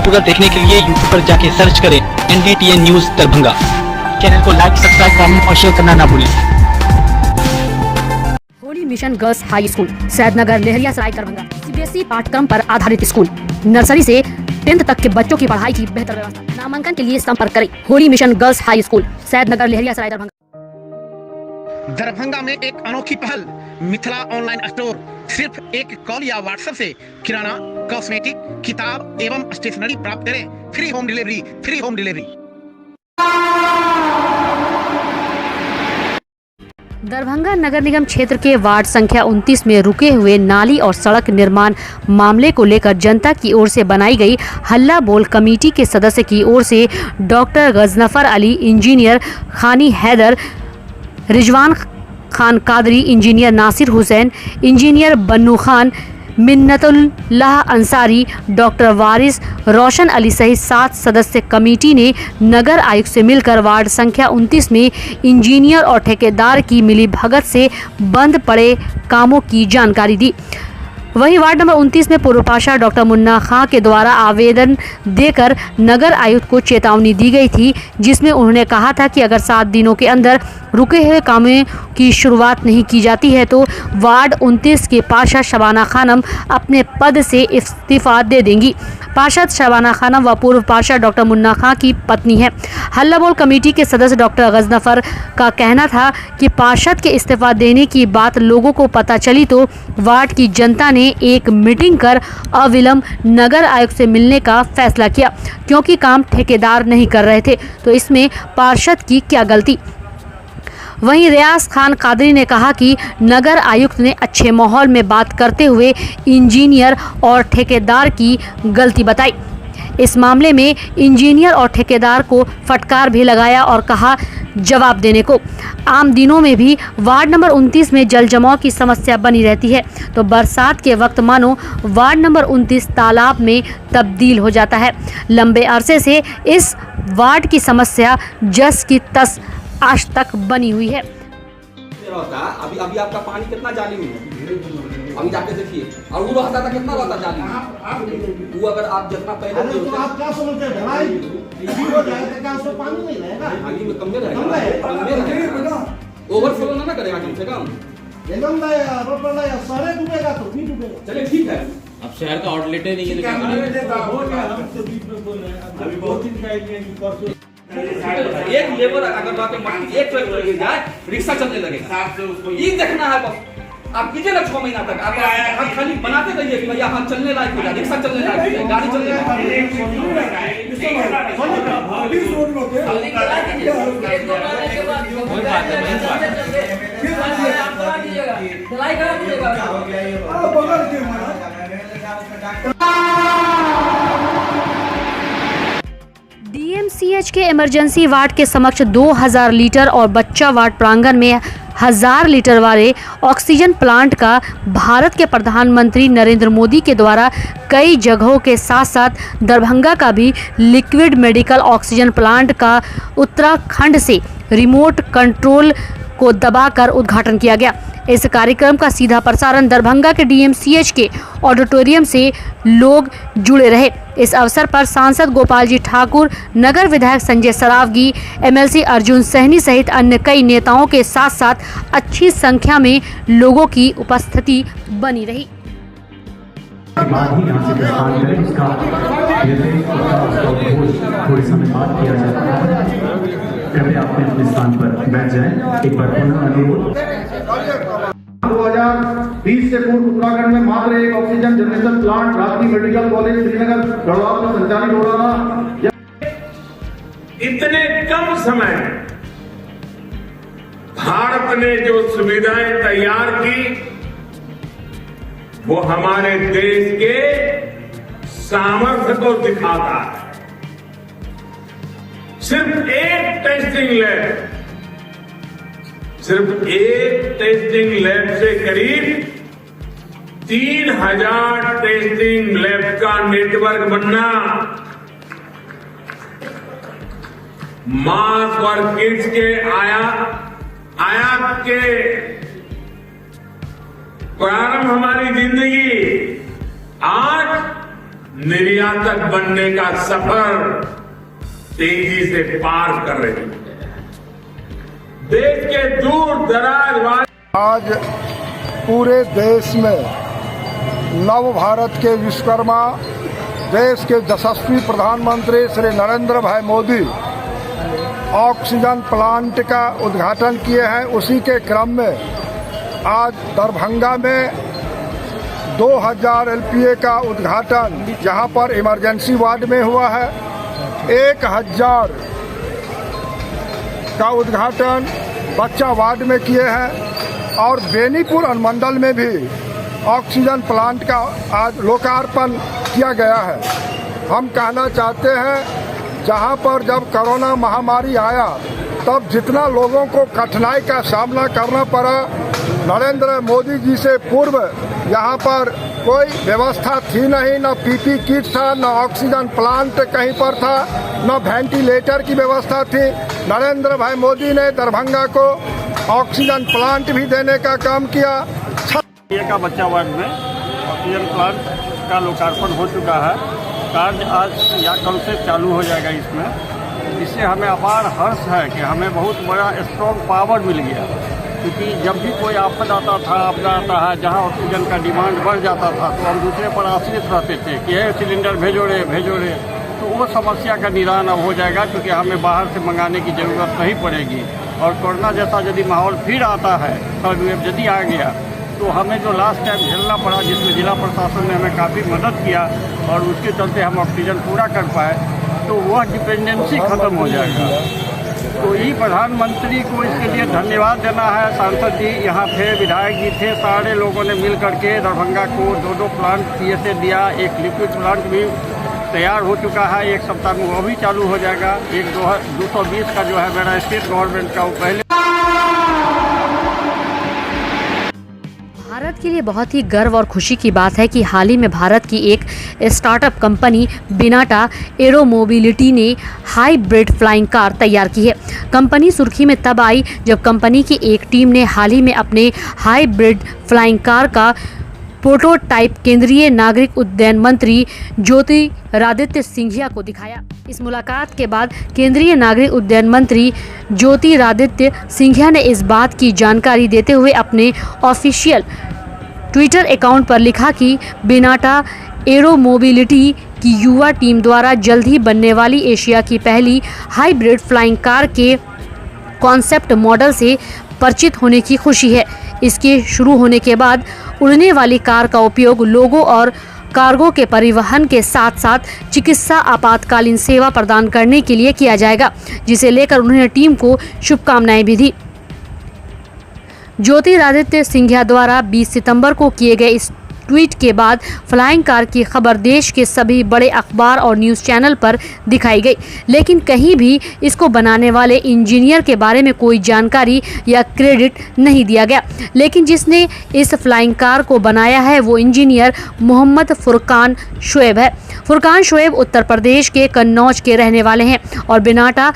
पूरा देखने के लिए यूट्यूब पर जाके सर्च करें NDTN न्यूज दरभंगा। चैनल को लाइक, सब्सक्राइब, कमेंट और शेयर करना ना भूलें। Holi mission girls high school Saidnagar Laheriasarai Darbhanga CBSE पाठ्यक्रम पर आधारित स्कूल। नर्सरी से 10th तक के बच्चों की पढ़ाई की बेहतर व्यवस्था। नामांकन के लिए संपर्क करें holy mission girls high school Saidnagar Laheriasarai Darbhanga. Darbhanga में एक अनोखी पहल मिथिला ऑनलाइन स्टोर। सिर्फ एक कॉल या व्हाट्सएप से किराना, कॉस्मेटिक, किताब एवं स्टेशनरी प्राप्त करें। Free home delivery. दरभंगा नगर निगम क्षेत्र के वार्ड संख्या 29 में रुके हुए नाली और सड़क निर्माण मामले को लेकर जनता की ओर से बनाई गई हल्ला बोल कमेटी के सदस्य की ओर से डॉक्टर गजनफर अली, इंजीनियर खानी हैदर, रिजवान खान कादरी, इंजीनियर नासिर हुसैन, इंजीनियर बन्नू खान, मिन्नतुल्लाह अंसारी, डॉक्टर वारिस, रोशन अली सहित 7 सदस्य कमेटी ने नगर आयुक्त से मिलकर वार्ड संख्या 29 में इंजीनियर और ठेकेदार की मिलीभगत से बंद पड़े कामों की जानकारी दी। वहीं वार्ड नंबर 29 में पूर्व पार्षद डॉक्टर मुन्ना खां के द्वारा आवेदन देकर नगर आयुक्त को चेतावनी दी गई थी, जिसमें उन्होंने कहा था कि अगर 7 दिनों के अंदर रुके हुए कामों की शुरुआत नहीं की जाती है तो वार्ड 29 के पार्षद शबाना खानम अपने पद से इस्तीफा दे देंगी। पार्षद शबाना खानम व पूर्व पार्षद डॉक्टर मुन्ना खां की पत्नी है। हल्ला बोल कमेटी के सदस्य डॉक्टर गजनफर का कहना था कि पार्षद के इस्तीफा देने की बात लोगों को पता चली तो वार्ड की जनता ने एक मीटिंग कर अविलंब नगर आयुक्त से मिलने का फैसला किया, क्योंकि काम ठेकेदार नहीं कर रहे थे तो इसमें पार्षद की क्या गलती। वहीं रियाज खान कादरी ने कहा कि नगर आयुक्त ने अच्छे माहौल में बात करते हुए इंजीनियर और ठेकेदार की गलती बताई। इस मामले में इंजीनियर और ठेकेदार को फटकार भी लगाया और कहा जवाब देने को। आम दिनों में भी वार्ड नंबर 29 में जल जमाव की समस्या बनी रहती है तो बरसात के वक्त मानो वार्ड नंबर 29 तालाब में तब्दील हो जाता है। लंबे अरसे से इस वार्ड की समस्या जस की तस आज तक बनी हुई है। अभी आपका पानी कितना जाली में है, अभी जाके देखिए। और वो रहता था कितना रहता जाली में। वो अगर आप जितना पहले तो आप क्या समझते हैं ढलाई हो जाएगा क्या उसमें पानी नहीं रहेगा, पानी में कम रहेगा, ओवरफ्लो ना करेगा कम से कम। एकदम सारे डूबेगा तो भी डूबेगा। चलिए ठीक है। अब शहर का आउटलेट ही नहीं है, क्या अभी बहुत दिन का एक लेबर अगर बात मट्टी एक ट्रक लगे जाए रिक्शा चलने लगेगा। ये देखना है बस। आप कीजिए ना 6 महीना तक आप खाली बनाते रहिए कि भैया हाँ चलने लायक हो जाए, रिक्शा चलने लायक हो जाए, गाड़ी चलने लायक हो DMCH के इमरजेंसी वार्ड के समक्ष 2000 लीटर और बच्चा वार्ड प्रांगण में 1000 लीटर वाले ऑक्सीजन प्लांट का भारत के प्रधानमंत्री नरेंद्र मोदी के द्वारा कई जगहों के साथ साथ दरभंगा का भी लिक्विड मेडिकल ऑक्सीजन प्लांट का उत्तराखंड से रिमोट कंट्रोल को दबाकर उद्घाटन किया गया। इस कार्यक्रम का सीधा प्रसारण दरभंगा के DMCH के ऑडिटोरियम से लोग जुड़े रहे। इस अवसर पर सांसद गोपाल जी ठाकुर, नगर विधायक संजय सरावगी, MLC अर्जुन सहनी सहित अन्य कई नेताओं के साथ साथ अच्छी संख्या में लोगों की उपस्थिति बनी रही। थोड़ी समय बाद किया जाता है। कृपया अपने स्थान पर बैठ जाएं। एक बार पुनः अनुरोध। 2020 से पूर्व उत्तराखंड में मात्र एक ऑक्सीजन जनरेशन प्लांट राजकीय मेडिकल कॉलेज श्रीनगर गढ़वाल में संचालित हो रहा था। इतने कम समय भारत ने जो सुविधाएं तैयार की वो हमारे देश के सामर्थ्य को दिखाता है। सिर्फ एक टेस्टिंग लैब से करीब 3000 टेस्टिंग लैब का नेटवर्क बनना, मास्क और किट्स के आयात के प्रारंभ हमारी जिंदगी आज निर्यातक बनने का सफर तेजी से पार कर रही है। देश के दूर दराज आज पूरे देश में नव भारत के विश्वकर्मा, देश के यशस्वी प्रधानमंत्री श्री नरेंद्र भाई मोदी ऑक्सीजन प्लांट का उद्घाटन किए हैं। उसी के क्रम में आज दरभंगा में 2000 एलपीए का उद्घाटन जहां पर इमरजेंसी वार्ड में हुआ है। 1000 का उद्घाटन बच्चा वार्ड में किए हैं और बेनीपुर अनुमंडल में भी ऑक्सीजन प्लांट का आज लोकार्पण किया गया है। हम कहना चाहते हैं, जहां पर जब कोरोना महामारी आया तब जितना लोगों को कठिनाई का सामना करना पड़ा, नरेंद्र मोदी जी से पूर्व यहाँ पर कोई व्यवस्था थी नहीं, न पीपी किट था, न ऑक्सीजन प्लांट कहीं पर था, न वेंटिलेटर की व्यवस्था थी। नरेंद्र भाई मोदी ने दरभंगा को ऑक्सीजन प्लांट भी देने का काम किया। का बच्चा वार्ड में ऑक्सीजन प्लांट का लोकार्पण हो चुका है। कार्य आज या कल से चालू हो जाएगा इसमें। इससे हमें अपार हर्ष है कि हमें बहुत बड़ा स्ट्रॉन्ग पावर मिल गया, क्योंकि जब भी कोई आपदा आता है जहां ऑक्सीजन का डिमांड बढ़ जाता था तो हम दूसरे पर आश्रित रहते थे कि ये सिलेंडर भेजो रे। तो वो समस्या का निदान अब हो जाएगा, क्योंकि हमें बाहर से मंगाने की ज़रूरत नहीं पड़ेगी। और कोरोना जैसा यदि माहौल फिर आता है, थर्ड वेव यदि आ गया, तो हमें जो लास्ट टाइम झेलना पड़ा, जिसमें जिला प्रशासन ने हमें काफ़ी मदद किया और उसके चलते हम ऑक्सीजन पूरा कर पाए, तो वह डिपेंडेंसी खत्म हो जाएगा। तो ये प्रधानमंत्री को इसके लिए धन्यवाद देना है। सांसद जी यहाँ थे, विधायक जी थे, सारे लोगों ने मिल करके दरभंगा को 2 प्लांट पीएसए दिया। एक लिक्विड प्लांट भी तैयार हो चुका है, 1 सप्ताह में वो भी चालू हो जाएगा। एक 220 का जो है मेरा स्टेट गवर्नमेंट का वो पहले। भारत के लिए बहुत ही गर्व और खुशी की बात है कि हाल ही में भारत की एक स्टार्टअप कंपनी बिनाटा एरो मोबिलिटी ने हाइब्रिड फ्लाइंग कार तैयार की है। कंपनी सुर्खी में तब आई जब कंपनी की एक टीम ने हाल ही में अपने हाइब्रिड फ्लाइंग कार का प्रोटोटाइप केंद्रीय नागरिक उड्डयन मंत्री ज्योतिरादित्य सिंधिया को दिखाया। इस मुलाकात के बाद केंद्रीय नागरिक उड्डयन मंत्री ज्योतिरादित्य सिंधिया ने इस बात की जानकारी देते हुए अपने ऑफिशियल ट्विटर अकाउंट पर लिखा कि बिनाटा एरो मोबिलिटी की युवा टीम द्वारा जल्द ही बनने वाली एशिया की पहली हाइब्रिड फ्लाइंग कार के कॉन्सेप्ट मॉडल से परिचित होने की खुशी है। इसके शुरू होने के बाद उड़ने वाली कार का उपयोग लोगों और कार्गो के परिवहन के साथ साथ चिकित्सा आपातकालीन सेवा प्रदान करने के लिए किया जाएगा, जिसे लेकर उन्होंने टीम को शुभकामनाएं भी दी। ज्योतिरादित्य सिंधिया द्वारा 20 सितंबर को किए गए इस ट्वीट के बाद फ्लाइंग कार की खबर देश के सभी बड़े अखबार और न्यूज़ चैनल पर दिखाई गई, लेकिन कहीं भी इसको बनाने वाले इंजीनियर के बारे में कोई जानकारी या क्रेडिट नहीं दिया गया। लेकिन जिसने इस फ्लाइंग कार को बनाया है वो इंजीनियर मोहम्मद फुरकान शोएब है। फुरकान शोएब उत्तर प्रदेश के कन्नौज के रहने वाले हैं और बिनाटा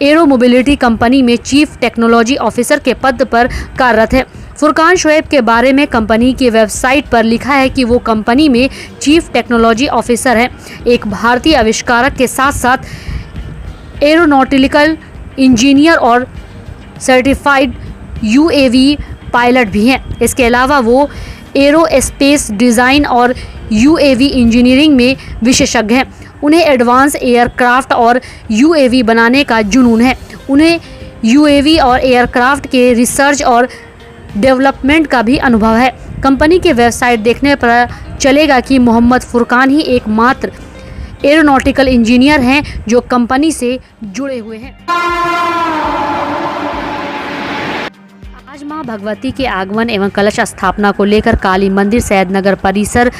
एरो मोबिलिटी कंपनी में चीफ टेक्नोलॉजी ऑफिसर के पद पर कार्यरत है। फुरकान शोएब के बारे में कंपनी की वेबसाइट पर लिखा है कि वो कंपनी में चीफ टेक्नोलॉजी ऑफिसर हैं, एक भारतीय आविष्कारक के साथ साथ एरोनॉटिकल इंजीनियर और सर्टिफाइड यूएवी पायलट भी हैं। इसके अलावा वो एरोस्पेस डिज़ाइन और यूएवी इंजीनियरिंग में विशेषज्ञ हैं। उन्हें एडवांस एयरक्राफ्ट और यूएवी बनाने का जुनून है। उन्हें यूएवी और एयरक्राफ्ट के रिसर्च और डेवलपमेंट का भी अनुभव है। कंपनी के वेबसाइट देखने पर चलेगा कि मोहम्मद फुरकान ही एकमात्र एरोनॉटिकल इंजीनियर हैं जो कंपनी से जुड़े हुए हैं। आज मां भगवती के आगमन एवं कलश स्थापना को लेकर काली मंदिर सैदनगर परिसर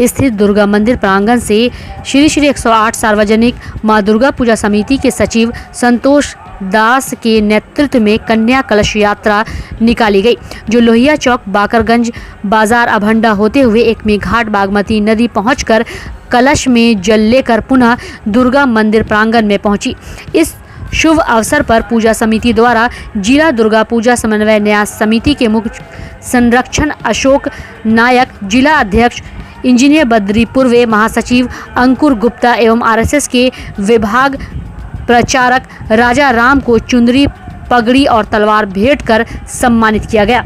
स्थित दुर्गा मंदिर प्रांगण से श्री 108 सार्वजनिक मां दुर्गा पूजा समिति के सचिव संतोष दास के नेतृत्व में कन्या कलश यात्रा निकाली गई, जो लोहिया चौक बाकरगंज बाजार अभंडा होते हुए एकमी घाट बागमती नदी पहुंचकर कलश में जल लेकर पुनः दुर्गा मंदिर प्रांगण में पहुंची। इस शुभ अवसर पर पूजा समिति द्वारा जिला दुर्गा पूजा समन्वय न्यास समिति के मुख्य संरक्षण अशोक नायक, जिला अध्यक्ष इंजीनियर बद्री पूर्वे, महासचिव अंकुर गुप्ता एवं आरएसएस के विभाग प्रचारक राजा राम को चुनरी, पगड़ी और तलवार भेंट कर सम्मानित किया गया।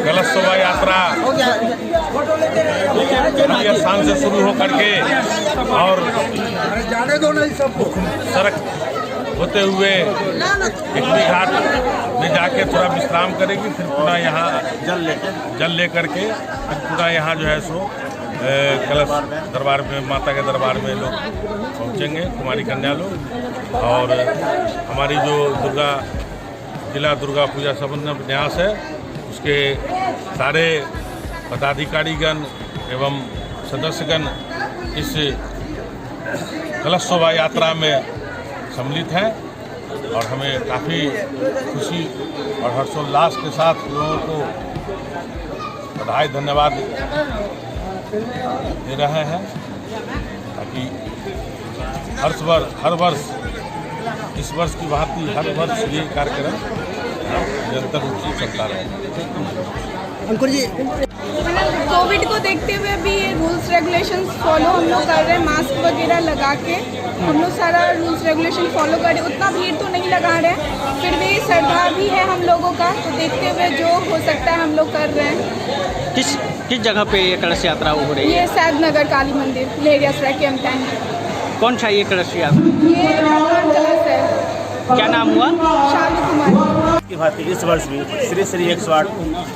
कलश शोभा यात्रा स्थान से शुरू होकर के और सड़क होते हुए टिकरी घाट में जाके थोड़ा विश्राम करेगी, फिर पुनः यहाँ जल लेकर के फिर पुनः यहाँ जो है सो कलश दरबार में, माता के दरबार में लोग पहुँचेंगे, कुमारी कन्या लोग। और हमारी जो जिला दुर्गा पूजा समन्वय न्यास है, उसके सारे पदाधिकारीगण एवं सदस्यगण इस कलश शोभा यात्रा में सम्मिलित हैं और हमें काफ़ी खुशी और हर्षोल्लास के साथ लोगों को बधाई धन्यवाद दे रहे हैं, ताकि हर वर्ष इस वर्ष की भांति हर वर्ष ये कार्यक्रम निरंतर रूप से चलता रहे। अंकुर जी, कोविड को देखते हुए भी ये रूल्स रेगुलेशंस फॉलो हम लोग कर रहे हैं, मास्क वगैरह लगा के हम लोग सारा रूल्स रेगुलेशन फॉलो कर रहे हैं। उतना भीड़ तो नहीं लगा रहे हैं, फिर भी श्रद्धा भी है हम लोगों का, तो देखते हुए जो हो सकता है हम लोग कर रहे हैं। किस जगह पे ये कलश यात्रा हो रही है? ये सैद नगर काली मंदिर, लेरिया सराय के M10। कौन सा ये कलश यात्रा? ये कलश है। क्या नाम हुआ? शालू कुमार। की भांति इस वर्ष भी श्री श्री 108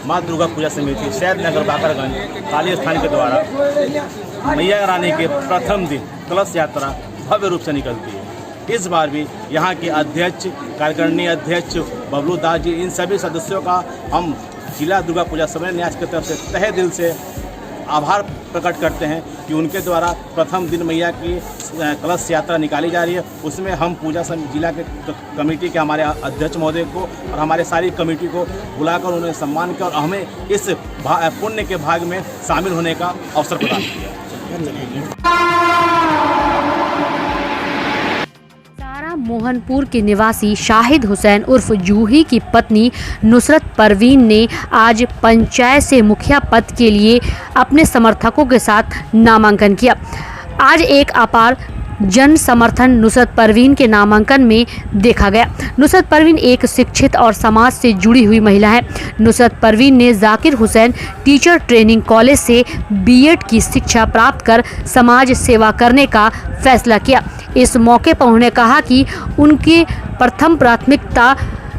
माँ दुर्गा पूजा समिति सैद नगर बाकरगंज काली स्थान के द्वारा मैया रानी के प्रथम दिन कलश यात्रा भव्य रूप से निकलती है। इस बार भी यहाँ के अध्यक्ष, कार्यकारिणी अध्यक्ष बबलू दास जी, इन सभी सदस्यों का हम जिला दुर्गा पूजा समन्वय न्यास की तरफ से तहे दिल से आभार प्रकट करते हैं कि उनके द्वारा प्रथम दिन मैया की कलश यात्रा निकाली जा रही है। उसमें हम पूजा जिला के कमेटी के हमारे अध्यक्ष महोदय को और हमारे सारी कमेटी को बुलाकर उन्हें सम्मान किया और हमें इस पुण्य के भाग में शामिल होने का अवसर प्रदान किया। मोहनपुर के निवासी शाहिद हुसैन उर्फ जूही की पत्नी नुसरत परवीन ने आज पंचायत से मुखिया पद के लिए अपने समर्थकों के साथ नामांकन किया। आज एक अपार जन समर्थन नुसरत परवीन के नामांकन में देखा गया। नुसरत परवीन एक शिक्षित और समाज से जुड़ी हुई महिला है। नुसरत परवीन ने Zakir Hussain teacher training college से बीएड की शिक्षा प्राप्त कर समाज सेवा करने का फैसला किया। इस मौके पर उन्होंने कहा कि उनकी प्रथम प्राथमिकता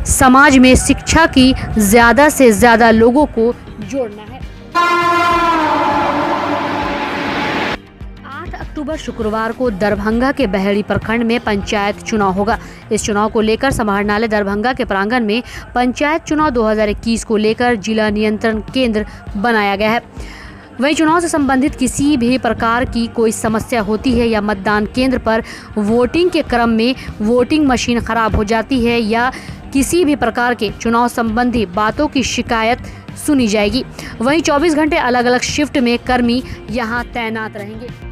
समाज में शिक्षा की ज़्यादा से ज़्यादा लोगों को जोड़ना है। 8 अक्टूबर शुक्रवार को दरभंगा के बहेड़ी प्रखंड में पंचायत चुनाव होगा। इस चुनाव को लेकर समाहरणालय दरभंगा के प्रांगण में पंचायत चुनाव 2021 को लेकर जिला नियंत्रण केंद्र बनाया गया है। वहीं चुनाव से संबंधित किसी भी प्रकार की कोई समस्या होती है या मतदान केंद्र पर वोटिंग के क्रम में वोटिंग मशीन खराब हो जाती है या किसी भी प्रकार के चुनाव संबंधी बातों की शिकायत सुनी जाएगी। वहीं 24 घंटे अलग अलग शिफ्ट में कर्मी यहां तैनात रहेंगे।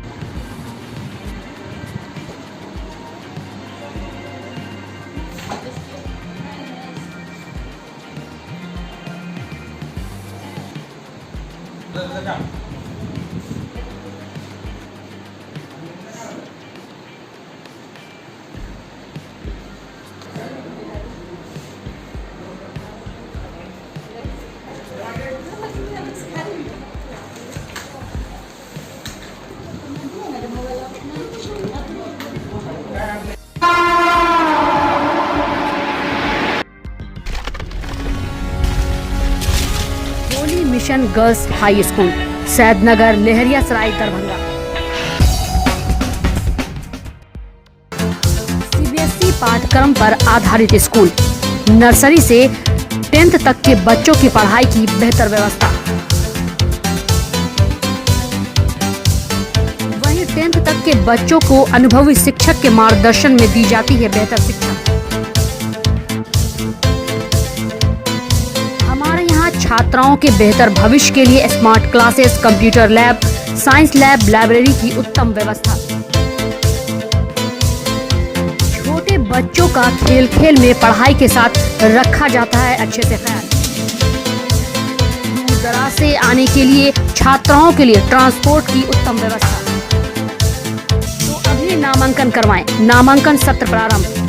Mission girls high school, Saidnagar, Laheriasarai, Darbhanga. CBSE पाठ्यक्रम पर आधारित स्कूल, नर्सरी से 10th तक के बच्चों की पढ़ाई की बेहतर व्यवस्था। वहीं 10th तक के बच्चों को अनुभवी शिक्षक के मार्गदर्शन में दी जाती है बेहतर शिक्षा। हमारे यहाँ छात्राओं के बेहतर भविष्य के लिए smart classes, computer lab, science lab, library की उत्तम व्यवस्था। छोटे बच्चों का खेल खेल में पढ़ाई के साथ रखा जाता है अच्छे से ख्याल। दूर दराज से आने के लिए छात्राओं के लिए ट्रांसपोर्ट की उत्तम व्यवस्था। तो अभी नामांकन करवाएं। नामांकन सत्र प्रारंभ।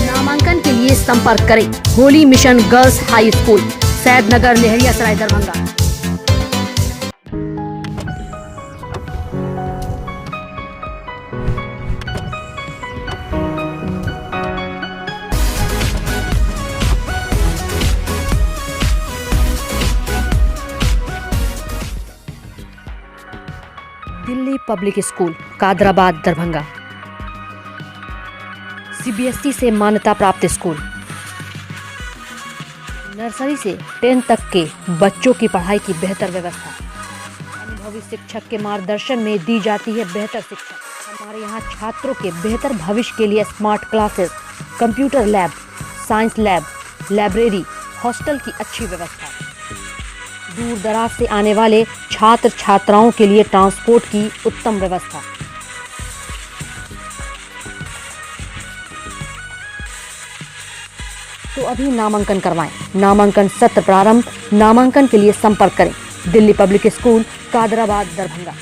नामांकन के लिए संपर्क करें holy mission girls high school, Saidnagar, Laheriasarai, Darbhanga. Delhi public school, Kadrabad, Darbhanga. CBSE से मान्यता प्राप्त स्कूल, नर्सरी से 10th तक के बच्चों की पढ़ाई की बेहतर व्यवस्था। अनुभवी शिक्षक के मार्गदर्शन में दी जाती है बेहतर शिक्षा। हमारे यहाँ छात्रों के बेहतर भविष्य के लिए smart classes, computer lab, science lab, library, hostel की अच्छी व्यवस्था। दूर दराज से आने वाले छात्र छात्राओं के लिए ट्रांसपोर्ट की उत्तम व्यवस्था। तो अभी नामांकन करवाएं। नामांकन सत्र प्रारंभ। नामांकन के लिए संपर्क करें दिल्ली पब्लिक स्कूल, कादराबाद, दरभंगा।